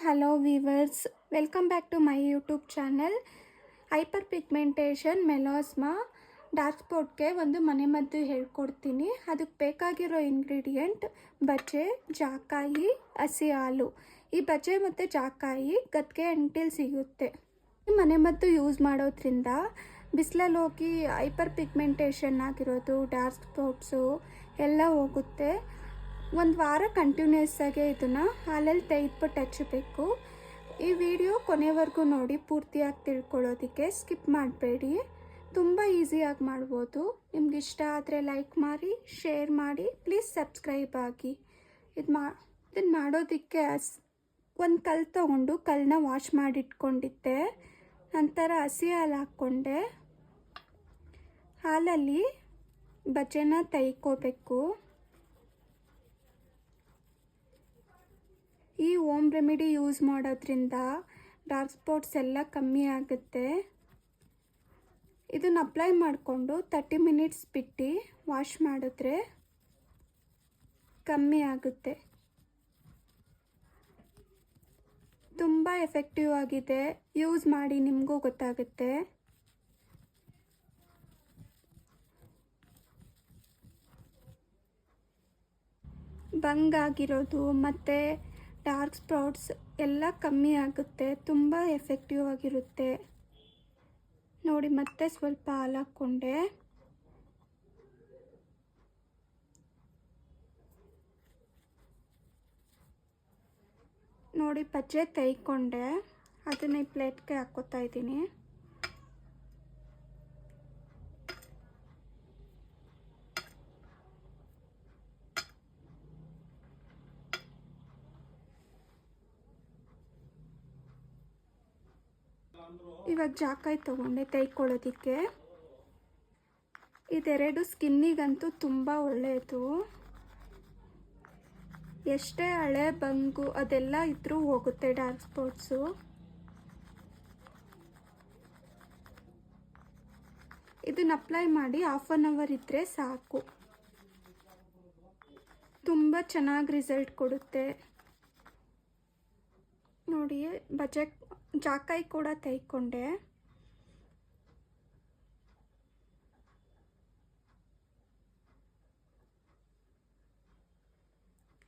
Hello viewers, welcome back to my YouTube channel. Hyperpigmentation melasma dark ಸ್ಪಾಟ್ಗೆ ಒಂದು ಮನೆಮದ್ದು ಹೇಳ್ಕೊಡ್ತೀನಿ. ಅದಕ್ಕೆ ಬೇಕಾಗಿರೋ ಇಂಗ್ರೀಡಿಯೆಂಟ್ ಬಜೆ, ಜಾಕಾಯಿ, ಹಸಿ ಹಾಲು. ಈ ಬಜೆ ಮತ್ತು ಜಾಕಾಯಿ ಗದ್ಗೆ ಅಂಟಿಲ್ ಸಿಗುತ್ತೆ. ಈ ಮನೆಮದ್ದು ಯೂಸ್ ಮಾಡೋದ್ರಿಂದ ಬಿಸಿಲಲ್ಲಿ ಹೋಗಿ ಹೈಪರ್ ಪಿಗ್ಮೆಂಟೇಷನ್ ಆಗಿರೋದು, ಡಾರ್ಕ್ ಸ್ಪಾಟ್ಸು ಎಲ್ಲ ಹೋಗುತ್ತೆ. ಒಂದು ವಾರ ಕಂಟಿನ್ಯೂಸ್ ಆಗಿ ಇದನ್ನು ಹಾಲಲ್ಲಿ ತೆಗೆದ್ಬಿಟ್ಟು ಹಚ್ಚಬೇಕು. ಈ ವಿಡಿಯೋ ಕೊನೆವರೆಗೂ ನೋಡಿ ಪೂರ್ತಿಯಾಗಿ ತಿಳ್ಕೊಳ್ಳೋದಕ್ಕೆ, ಸ್ಕಿಪ್ ಮಾಡಬೇಡಿ. ತುಂಬ ಈಸಿಯಾಗಿ ಮಾಡ್ಬೋದು. ನಿಮ್ಗೆ ಇಷ್ಟ ಆದರೆ ಲೈಕ್ ಮಾಡಿ, ಶೇರ್ ಮಾಡಿ, ಪ್ಲೀಸ್ ಸಬ್ಸ್ಕ್ರೈಬ್ ಆಗಿ. ಇದನ್ನು ಮಾಡೋದಕ್ಕೆ ಒಂದು ಕಲ್ಲು ತೊಗೊಂಡು ಕಲ್ಲನ್ನ ವಾಶ್ ಮಾಡಿಟ್ಕೊಂಡಿದ್ದೆ. ನಂತರ ಹಸಿ ಹಾಲು ಹಾಕ್ಕೊಂಡೆ. ಹಾಲಲ್ಲಿ ಬಜೆನ ತೆಯ್ಕೋಬೇಕು. ಈ ಹೋಮ್ ರೆಮಿಡಿ ಯೂಸ್ ಮಾಡೋದ್ರಿಂದ ಡಾರ್ಕ್ ಸ್ಪಾಟ್ಸ್ ಎಲ್ಲ ಕಮ್ಮಿ ಆಗುತ್ತೆ. ಇದನ್ನು ಅಪ್ಲೈ ಮಾಡಿಕೊಂಡು 30 ಮಿನಿಟ್ಸ್ ಬಿಟ್ಟು ವಾಶ್ ಮಾಡಿದ್ರೆ ಕಮ್ಮಿ ಆಗುತ್ತೆ. ತುಂಬ ಎಫೆಕ್ಟಿವ್ ಆಗಿದೆ. ಯೂಸ್ ಮಾಡಿ, ನಿಮಗೂ ಗೊತ್ತಾಗುತ್ತೆ. ಬಂಗಾಗಿರೋದು ಮತ್ತು ಡಾರ್ಕ್ ಸ್ಪಾಟ್ಸ್ ಎಲ್ಲ ಕಮ್ಮಿ ಆಗುತ್ತೆ. ತುಂಬ ಎಫೆಕ್ಟಿವ್ ಆಗಿರುತ್ತೆ. ನೋಡಿ, ಮತ್ತೆ ಸ್ವಲ್ಪ ಹಾಲು ಹಾಕ್ಕೊಂಡೆ. ನೋಡಿ, ಬಜೆ ತೆಯ್ಕೊಂಡೆ. ಅದನ್ನ ಈ ಪ್ಲೇಟ್ಗೆ ಹಾಕ್ಕೋತಾ ಇದ್ದೀನಿ. ಇವಾಗ ಜಾಕಾಯಿ ತೊಗೊಂಡೆ ತೆಯ್ಕೊಳ್ಳೋದಕ್ಕೆ. ಇದೆರಡು ಸ್ಕಿನ್ನಿಗಂತೂ ತುಂಬ ಒಳ್ಳೆಯದು. ಎಷ್ಟೇ ಹಳೆ ಬಂಗು ಅದೆಲ್ಲ ಇದ್ರೂ ಹೋಗುತ್ತೆ ಡಾರ್ಕ್ ಸ್ಪಾಟ್ಸು. ಇದನ್ನು ಅಪ್ಲೈ ಮಾಡಿ 1/2 ಅವರ್ ಇದ್ದರೆ ಸಾಕು. ತುಂಬ ಚೆನ್ನಾಗಿ ರಿಸಲ್ಟ್ ಕೊಡುತ್ತೆ. ನೋಡಿ, ಜಾಕಾಯಿ ಕೂಡ ತೆಯ್ಕೊಂಡೆ.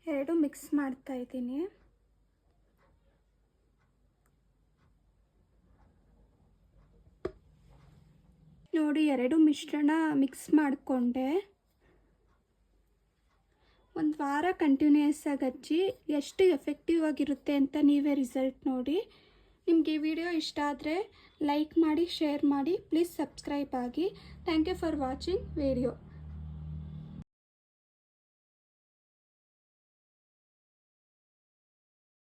ಎರಡು ಮಿಕ್ಸ್ ಮಾಡ್ತಾ ಇದ್ದೀನಿ. ನೋಡಿ, ಎರಡು ಮಿಶ್ರಣ ಮಿಕ್ಸ್ ಮಾಡಿಕೊಂಡೆ. ಒಂದು ವಾರ ಕಂಟಿನ್ಯೂಸ್ ಆಗಿ ಹಚ್ಚಿ ಎಷ್ಟು ಎಫೆಕ್ಟಿವ್ ಆಗಿರುತ್ತೆ ಅಂತ ನೀವೇ ರಿಸಲ್ಟ್ ನೋಡಿ. ನಿಮಗೆ ಈ ವಿಡಿಯೋ ಇಷ್ಟ ಆದರೆ ಲೈಕ್ ಮಾಡಿ, ಶೇರ್ ಮಾಡಿ, ಪ್ಲೀಸ್ ಸಬ್ಸ್ಕ್ರೈಬ್ ಆಗಿ. Thank you for watching video.